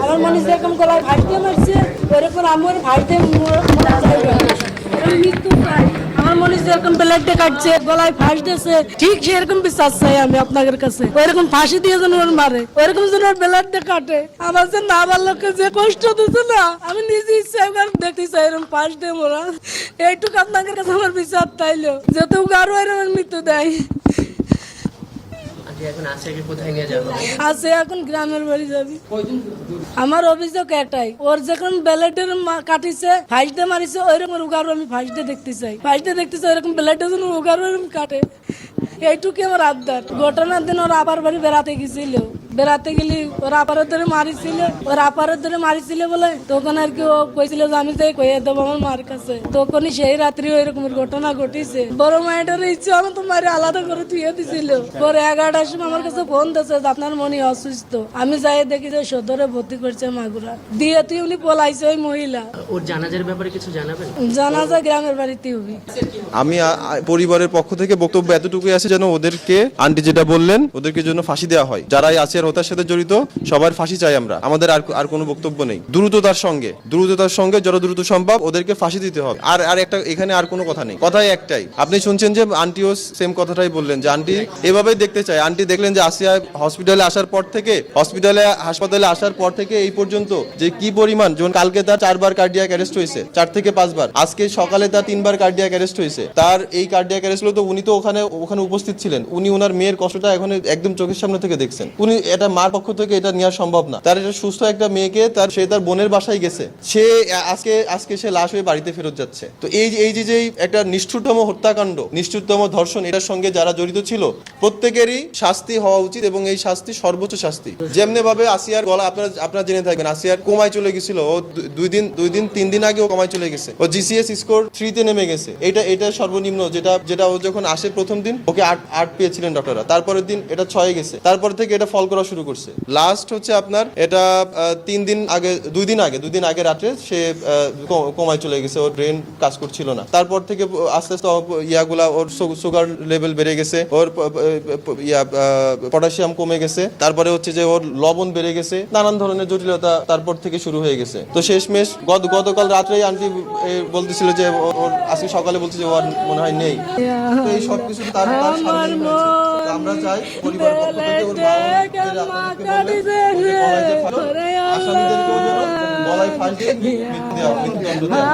আমার মনে হচ্ছে এরকম গলায় ফাঁস দিয়ে মারছে, ওরকম আমার ফাঁস দিয়ে মৃত্যু চাই। আমার মনে হচ্ছে এরকম ব্লেডে কাটছে, গলায় ফাঁস দিয়েছে, ঠিক সেরকম বিচার চাই আমি আপনাদের কাছে। ওইরকম ফাঁসি দিয়ে যেন ওর মারে, ওইরকম যেন ওর ব্লেডে কাটে। আমার যে না আমার লোককে যে কষ্ট দিচ্ছে না, আমি নিজে ইচ্ছা দেখতে চাই এরকম ফাঁস দিয়ে মোরা। এইটুকু আপনাদের কাছে আমার বিচার তাইলো, যেহেতু আরো এরকম মৃত্যু দেয়। আছে এখন গ্রামের বাড়ি যাবি। আমার অভিযোগ এটাই, ওর যখন ব্লেডের কাটিছে, ফাঁস দিয়ে মারিছে, ওইরকম উগারও আমি ফাঁস দিয়ে দেখতে চাই। ফাঁস দিয়ে দেখতে চাই ওইরকম ব্লেডের জন্য উগারও এরকম কাটে। এইটুকু আমার আবদার। ঘটনার দিন ওর আপার বাড়ি বেড়াতে গেছিল, বেড়াতে গেলি ওর আপারের ধরে মারিছিল, ওর আপারের ধরে মারিছিল বলে তখন আর কি ও কইছিল যে আমি যাই কইয়ে দেবো আমার মার কাছে। তখনই সেই রাত্রি ওই রকমের ঘটনা ঘটিছে। বড় মায়ের ইচ্ছে আমি তো মারি আলাদা করে থুয়ে দিছিল। পরে 11টার সময় আমার কাছে ফোন দিয়েছে যে আপনার মনে অসুস্থ। আমি যাই দেখি যে সদরে ভর্তি করছে মাগুরা দিয়ে, তুই উনি পলাইছে ওই মহিলা। ওর জানাজার ব্যাপারে কিছু জানাবেন? জানাজা গ্রামের বাড়িতে হবে। আমি পরিবারের পক্ষ থেকে বক্তব্য এতটুকুই আছে যেন ওদেরকে, আন্টি যেটা বললেন, ওদেরকে জন্য ফাঁসি দেওয়া হয়। যারাই আছে হত্যার সাথে জড়িত সবার ফাঁসি চাই আমরা। আমাদের আর কোনো বক্তব্য নেই। দ্রুততার সঙ্গে যত দ্রুত সম্ভব ওদেরকে ফাঁসি দিতে হবে। আর একটা এখানে আর কোনো কথা নেই, কথাই একটাই। আপনি শুনছেন যে আন্টিও সেম কথাটাই বললেন যে আন্টি এভাবেই দেখতে চায়। আন্টি দেখলেন যে আসিয়া হাসপাতালে আসার পর থেকে এই পর্যন্ত যে কি পরিমাণ, যেমন কালকে তার 4বার কার্ডিয়াক অ্যারেস্ট হয়েছে, 4 থেকে 5 বার। আজকে সকালে তার 3বার কার্ডিয়াক অ্যারেস্ট হয়েছে। তার এই কার্ডিয়াক অ্যারেস্ট হলো তো উনি তো ওখানে উপস্থিত ছিলেন। উনি ওনার মেয়ের কষ্টটা এখন একদম চোখের সামনে থেকে দেখছেন। উনি এটা মার পক্ষ থেকে এটা নেওয়া সম্ভব না। তার এটা সুস্থ একটা মেয়েকে সে তার বোনের বাসায় গেছে, সে আজকে সে লাশ হয়ে বাড়িতে ফেরত যাচ্ছে। তো এই যে একটা নিষ্ঠুরতম হত্যাকাণ্ড, নিষ্ঠুরতম ধর্ষণ, এটার সঙ্গে যারা জড়িত ছিল প্রত্যেকেরই শাস্তি হওয়া উচিত এবং এই শাস্তি সর্বোচ্চ শাস্তি। যেমনি ভাবে আসিয়ার গলা আপনারা জেনে থাকবেন, আসিয়ার কোমায় চলে গেছিল, ও 3 দিন আগে ও কোমায় চলে গেছে, ও জিসিএস স্কোর 3 নেমে গেছে। এটা সর্বনিম্ন যেটা ও যখন আসে প্রথম দিন ওকে 8 পেয়েছিলেন ডক্টররা, তারপরের দিন এটা 6 গেছে, তারপর থেকে এটা ফল করা শুরু করছে। লাস্ট হচ্ছে আপনার এটা 2 দিন আগে রাত্রে সে কোমায় চলে গেছে, ওর ব্রেন কাজ করছিল না। তারপর থেকে আস্তে আস্তে ইয়াগুলা, ওর সুগার লেভেল বেড়ে গেছে, ওর পটাশিয়াম কমে গেছে, তারপরে হচ্ছে যে ওর লবণ বেড়ে গেছে, নানান ধরনের জটিলতা তারপর থেকে শুরু হয়ে গেছে। তো শেষমেশ গতকাল রাত্রেই আন্টি বলতেছিল যে ওর আজকে সকালে বলছে যে ওর মনে হয় নেই। তো এই সবকিছু তার আমরা চাই পরিবারের পক্ষ থেকে ওর আসামিদেরকেও যেন গলায় ফাঁস দিয়ে মৃত্যুদণ্ড দেওয়া।